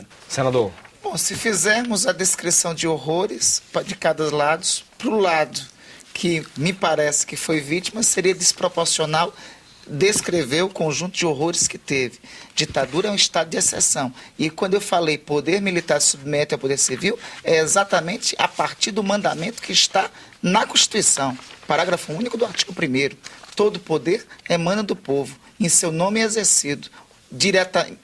semana. Senador. Bom, se fizermos a descrição de horrores de cada lado, para o lado que me parece que foi vítima, seria desproporcional descrever o conjunto de horrores que teve. Ditadura é um estado de exceção. E quando eu falei poder militar se submete ao poder civil, é exatamente a partir do mandamento que está na Constituição. Parágrafo único do artigo 1º. Todo poder emana do povo, em seu nome é exercido, diretamente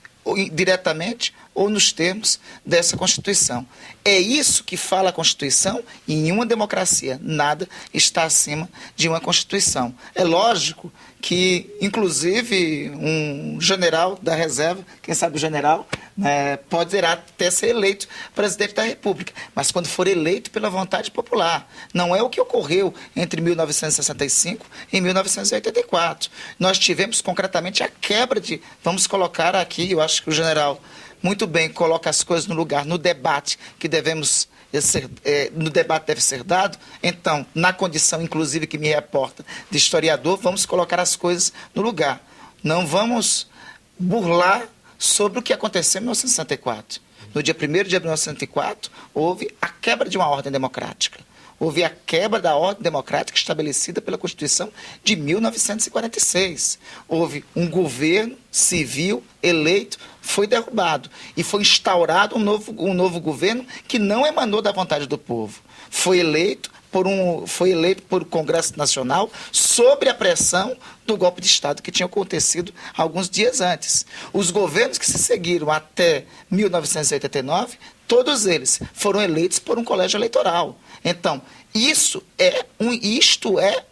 ou nos termos dessa Constituição. É isso que fala a Constituição, e em uma democracia nada está acima de uma Constituição. É lógico que, inclusive, um general da reserva, quem sabe o general, poderá até ser eleito presidente da República, mas quando for eleito pela vontade popular. Não é o que ocorreu entre 1965 e 1984. Nós tivemos concretamente a quebra de, vamos colocar aqui, eu acho que o general muito bem coloca as coisas no lugar, no debate que devemos no debate deve ser dado. Então, na condição, inclusive, que me reporta de historiador, vamos colocar as coisas no lugar. Não vamos burlar sobre o que aconteceu em 1964. No dia 1º de abril de 1964, houve a quebra de uma ordem democrática. Houve a quebra da ordem democrática estabelecida pela Constituição de 1946. Houve um governo civil eleito, foi derrubado. E foi instaurado um novo governo que não emanou da vontade do povo. Foi eleito por Congresso Nacional sob a pressão do golpe de Estado que tinha acontecido alguns dias antes. Os governos que se seguiram até 1989, todos eles foram eleitos por um colégio eleitoral. Então, isto é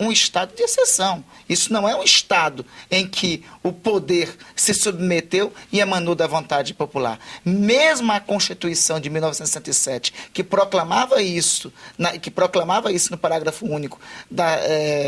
um estado de exceção. Isso não é um estado em que o poder se submeteu e emanou da vontade popular. Mesmo a Constituição de 1967, que proclamava isso no parágrafo único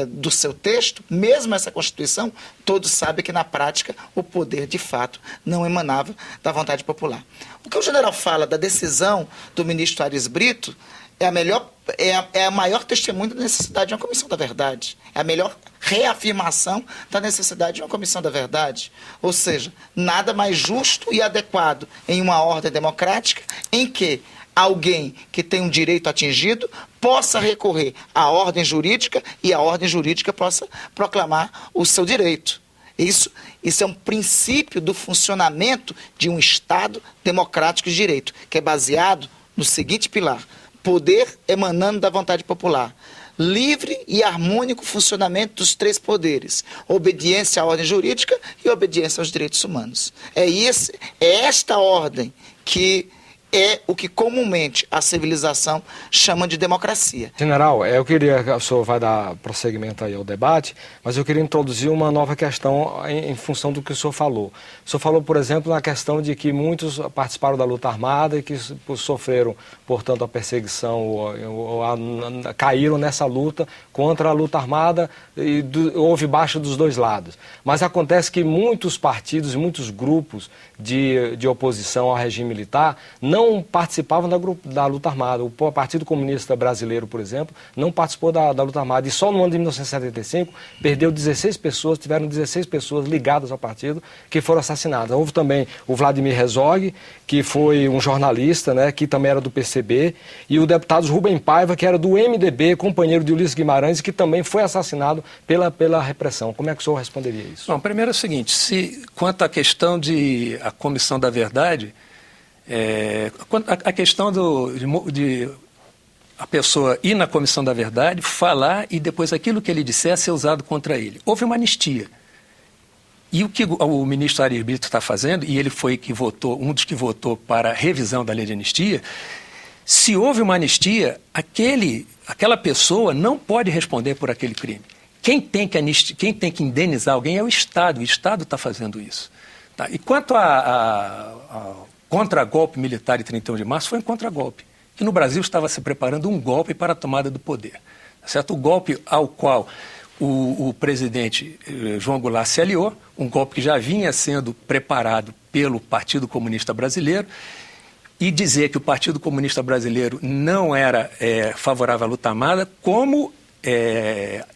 do seu texto, mesmo essa Constituição, todos sabem que na prática o poder de fato não emanava da vontade popular. O que o general fala da decisão do ministro Aires Brito é a maior testemunho da necessidade de uma comissão da verdade. É a melhor reafirmação da necessidade de uma comissão da verdade. Ou seja, nada mais justo e adequado em uma ordem democrática em que alguém que tem um direito atingido possa recorrer à ordem jurídica e a ordem jurídica possa proclamar o seu direito. Isso é um princípio do funcionamento de um Estado democrático de direito, que é baseado no seguinte pilar: poder emanando da vontade popular, livre e harmônico funcionamento dos três poderes, obediência à ordem jurídica e obediência aos direitos humanos. É esta ordem que é o que comumente a civilização chama de democracia. General, eu queria que o senhor vai dar prosseguimento aí ao debate, mas eu queria introduzir uma nova questão em função do que o senhor falou. O senhor falou, por exemplo, na questão de que muitos participaram da luta armada e que sofreram, portanto, a perseguição ou caíram nessa luta contra a luta armada e houve baixa dos dois lados. Mas acontece que muitos partidos e muitos grupos de oposição ao regime militar não participavam da luta armada. O Partido Comunista Brasileiro, por exemplo, não participou da luta armada. E só no ano de 1975 perdeu 16 pessoas, tiveram 16 pessoas ligadas ao partido que foram assassinadas. Houve também o Vladimir Herzog, que foi um jornalista, né, que também era do PCB, e o deputado Rubem Paiva, que era do MDB, companheiro de Ulisses Guimarães, que também foi assassinado pela repressão. Como é que o senhor responderia isso? Bom, primeiro é o seguinte, quanto à questão de a Comissão da Verdade, a questão de a pessoa ir na Comissão da Verdade, falar e depois aquilo que ele disser ser usado contra ele. Houve uma anistia. E o que o ministro Aires Brito está fazendo, e ele foi um dos que votou para a revisão da lei de anistia, se houve uma anistia, aquela pessoa não pode responder por aquele crime. Quem tem que indenizar alguém é o Estado está fazendo isso. Tá? E quanto a contra-golpe militar de 31 de março, foi um contra-golpe. Que no Brasil estava se preparando um golpe para a tomada do poder. Certo? O golpe ao qual o presidente João Goulart se aliou, um golpe que já vinha sendo preparado pelo Partido Comunista Brasileiro, e dizer que o Partido Comunista Brasileiro não era favorável à luta armada como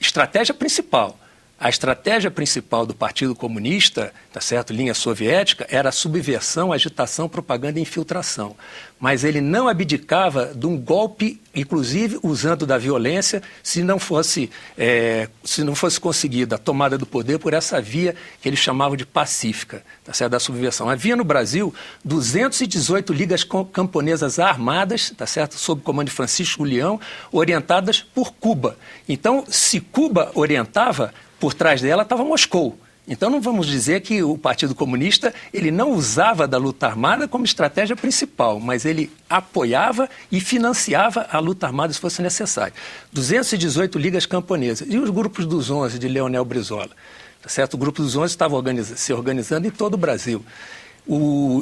estratégia principal. A estratégia principal do Partido Comunista, tá certo, linha soviética, era a subversão, agitação, propaganda e infiltração. Mas ele não abdicava de um golpe, inclusive usando da violência, se não fosse conseguida a tomada do poder por essa via que eles chamavam de pacífica, tá certo, da subversão. Havia no Brasil 218 ligas camponesas armadas, tá certo, sob o comando de Francisco Leão, orientadas por Cuba. Então, se Cuba orientava, por trás dela estava Moscou. Então não vamos dizer que o Partido Comunista ele não usava da luta armada como estratégia principal, mas ele apoiava e financiava a luta armada se fosse necessário. 218 ligas camponesas. E os grupos dos 11 de Leonel Brizola? Tá certo? O grupo dos 11 estava se organizando em todo o Brasil.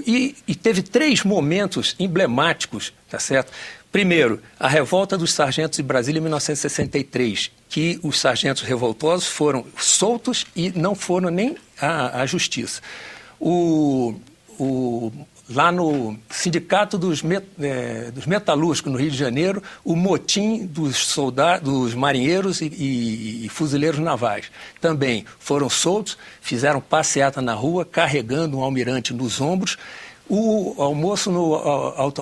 E teve 3 momentos emblemáticos, tá certo? Primeiro, a revolta dos sargentos de Brasília em 1963, que os sargentos revoltosos foram soltos e não foram nem à justiça. Lá no Sindicato dos Metalúrgicos, no Rio de Janeiro, o motim dos marinheiros e fuzileiros navais. Também foram soltos, fizeram passeata na rua, carregando um almirante nos ombros. O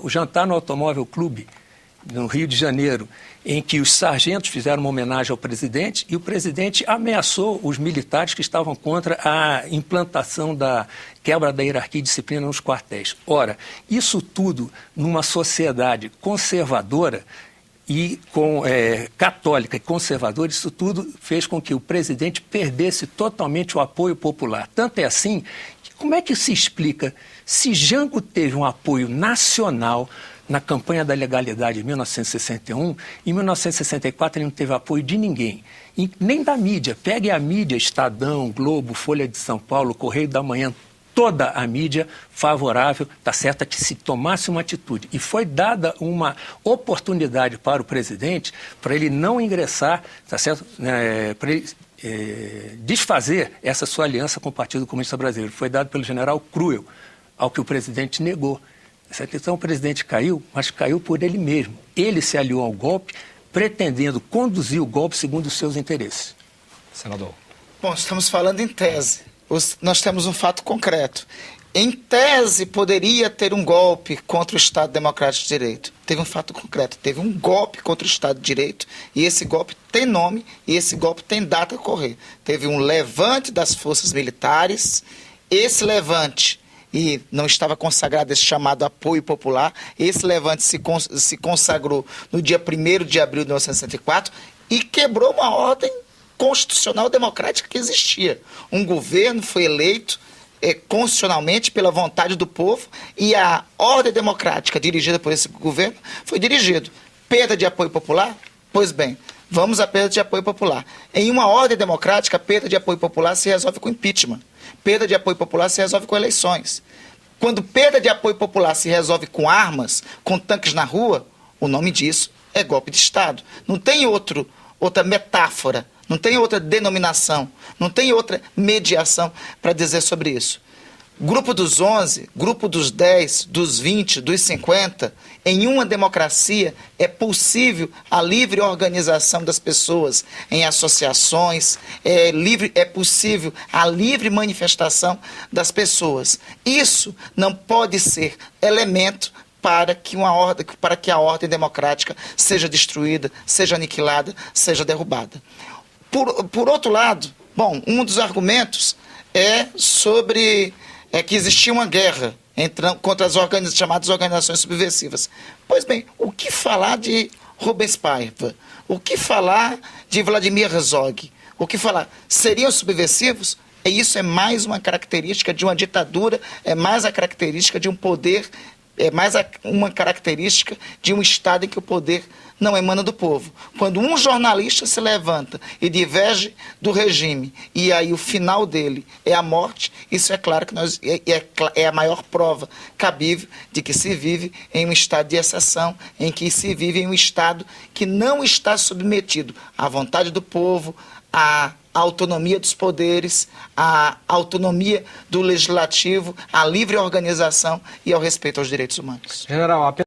jantar no Automóvel Clube, no Rio de Janeiro, em que os sargentos fizeram uma homenagem ao presidente e o presidente ameaçou os militares que estavam contra a implantação da quebra da hierarquia e disciplina nos quartéis. Ora, isso tudo numa sociedade conservadora e católica e conservadora, isso tudo fez com que o presidente perdesse totalmente o apoio popular. Tanto é assim que como é que se explica se Jango teve um apoio nacional na campanha da legalidade em 1961, em 1964 ele não teve apoio de ninguém, nem da mídia. Pegue a mídia, Estadão, Globo, Folha de São Paulo, Correio da Manhã, toda a mídia favorável, tá certo, a que se tomasse uma atitude. E foi dada uma oportunidade para o presidente, para ele não ingressar, tá certo, para ele desfazer essa sua aliança com o Partido Comunista Brasileiro. Foi dado pelo general Cruel, ao que o presidente negou. Então o presidente caiu, mas caiu por ele mesmo. Ele se aliou ao golpe, pretendendo conduzir o golpe segundo os seus interesses. Senador. Bom, estamos falando em tese. Nós temos um fato concreto. Em tese, poderia ter um golpe contra o Estado Democrático de Direito. Teve um fato concreto. Teve um golpe contra o Estado de Direito e esse golpe tem nome e esse golpe tem data a correr. Teve um levante das forças militares. Esse levante... e não estava consagrado esse chamado apoio popular. Esse levante se consagrou no dia 1º de abril de 1964 e quebrou uma ordem constitucional democrática que existia. Um governo foi eleito constitucionalmente pela vontade do povo e a ordem democrática dirigida por esse governo foi dirigida. Perda de apoio popular? Pois bem, vamos à perda de apoio popular. Em uma ordem democrática, a perda de apoio popular se resolve com impeachment. Perda de apoio popular se resolve com eleições. Quando perda de apoio popular se resolve com armas, com tanques na rua, o nome disso é golpe de Estado. Não tem outra metáfora, não tem outra denominação, não tem outra mediação para dizer sobre isso. Grupo dos 11, grupo dos 10, dos 20, dos 50, em uma democracia é possível a livre organização das pessoas em associações, é possível a livre manifestação das pessoas. Isso não pode ser elemento para que a ordem democrática seja destruída, seja aniquilada, seja derrubada. Por outro lado, bom, um dos argumentos é sobre... que existia uma guerra contra as chamadas organizações subversivas. Pois bem, o que falar de Rubens Paiva? O que falar de Vladimir Herzog? O que falar? Seriam subversivos? Isso é mais uma característica de uma ditadura, é mais a característica de um poder, é mais uma característica de um Estado em que o poder não emana do povo. Quando um jornalista se levanta e diverge do regime, e aí o final dele é a morte, isso é claro que é a maior prova cabível de que se vive em um estado de exceção, em que se vive em um estado que não está submetido à vontade do povo, à autonomia dos poderes, à autonomia do legislativo, à livre organização e ao respeito aos direitos humanos. General,